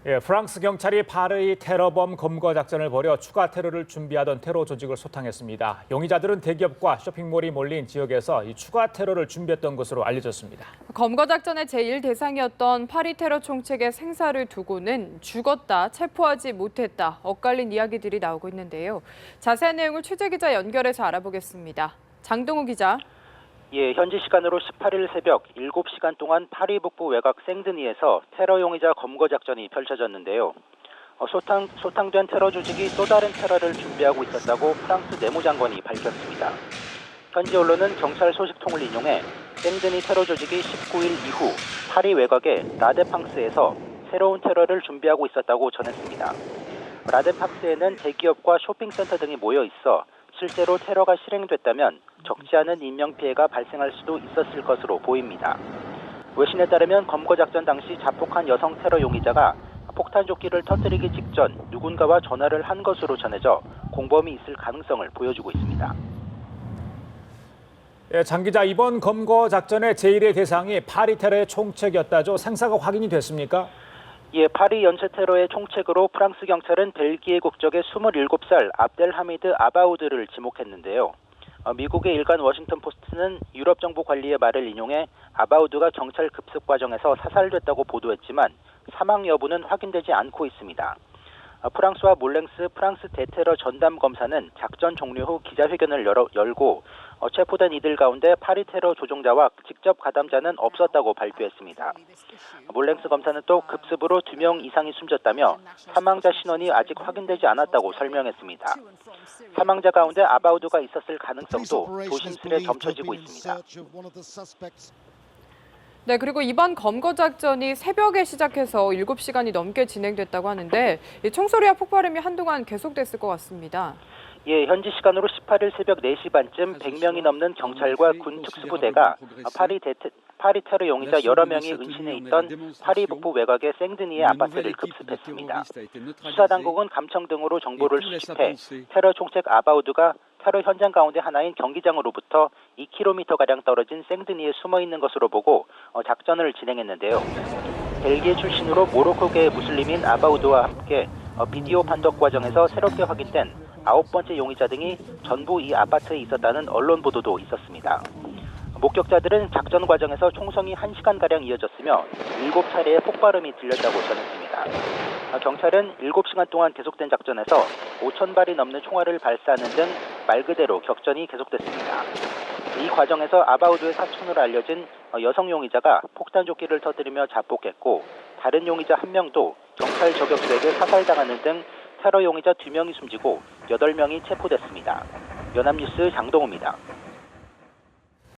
프랑스 경찰이 파리 테러범 검거 작전을 벌여 추가 테러를 준비하던 테러 조직을 소탕했습니다. 용의자들은 대기업과 쇼핑몰이 몰린 지역에서 이 추가 테러를 준비했던 것으로 알려졌습니다. 검거 작전의 제1 대상이었던 파리 테러 총책의 생사를 두고는 죽었다, 체포하지 못했다, 엇갈린 이야기들이 나오고 있는데요. 자세한 내용을 취재 기자 연결해서 알아보겠습니다. 장동우 기자. 현지 시간으로 18일 새벽 7시간 동안 파리 북부 외곽 생드니에서 테러 용의자 검거 작전이 펼쳐졌는데요. 소탕된 테러 조직이 또 다른 테러를 준비하고 있었다고 프랑스 내무장관이 밝혔습니다. 현지 언론은 경찰 소식통을 인용해 생드니 테러 조직이 19일 이후 파리 외곽의 라데팡스에서 새로운 테러를 준비하고 있었다고 전했습니다. 라데팡스에는 대기업과 쇼핑센터 등이 모여 있어 실제로 테러가 실행됐다면 적지 않은 인명피해가 발생할 수도 있었을 것으로 보입니다. 외신에 따르면 검거작전 당시 자폭한 여성 테러 용의자가 폭탄조끼를 터뜨리기 직전 누군가와 전화를 한 것으로 전해져 공범이 있을 가능성을 보여주고 있습니다. 장 기자, 이번 검거 작전의 제1의 대상이 파리 테러의 총책이었다죠. 생사가 확인이 됐습니까? 파리 연쇄 테러의 총책으로 프랑스 경찰은 벨기에 국적의 27살 압델하미드 아바우드를 지목했는데요. 미국의 일간 워싱턴 포스트는 유럽 정부 관리의 말을 인용해 아바우드가 경찰 급습 과정에서 사살됐다고 보도했지만 사망 여부는 확인되지 않고 있습니다. 프랑스와 몰랭스 프랑스 대테러 전담 검사는 작전 종료 후 기자회견을 열고 체포된 이들 가운데 파리 테러 조종자와 직접 가담자는 없었다고 발표했습니다. 몰랭스 검사는 또 급습으로 2명 이상이 숨졌다며 사망자 신원이 아직 확인되지 않았다고 설명했습니다. 사망자 가운데 아바우드가 있었을 가능성도 조심스레 점쳐지고 있습니다. 네, 그리고 이번 검거 작전이 새벽에 시작해서 7시간이 넘게 진행됐다고 하는데 총소리와 폭발음이 한동안 계속됐을 것 같습니다. 현지 시간으로 18일 새벽 4시 반쯤 100명이 넘는 경찰과 군 특수부대가 파리 테러 용의자 여러 명이 은신해 있던 파리 북부 외곽의 생드니의 아파트를 급습했습니다. 수사당국은 감청 등으로 정보를 수집해 테러 총책 아바우드가 테러 현장 가운데 하나인 경기장으로부터 2km가량 떨어진 생드니에 숨어 있는 것으로 보고 작전을 진행했는데요. 벨기에 출신으로 모로코계 무슬림인 아바우드와 함께 비디오 판독 과정에서 새롭게 확인된 9번째 용의자 등이 전부 이 아파트에 있었다는 언론 보도도 있었습니다. 목격자들은 작전 과정에서 총성이 1시간가량 이어졌으며 7차례의 폭발음이 들렸다고 전했습니다. 경찰은 7시간 동안 계속된 작전에서 5,000발이 넘는 총알을 발사하는 등 말 그대로 격전이 계속됐습니다. 이 과정에서 아바우드의 사촌으로 알려진 여성 용의자가 폭탄조끼를 터뜨리며 자폭했고 다른 용의자 1명도 경찰 저격수에게 사살당하는 등 테러 용의자 2명이 숨지고 8명이 체포됐습니다. 연합뉴스 장동우입니다.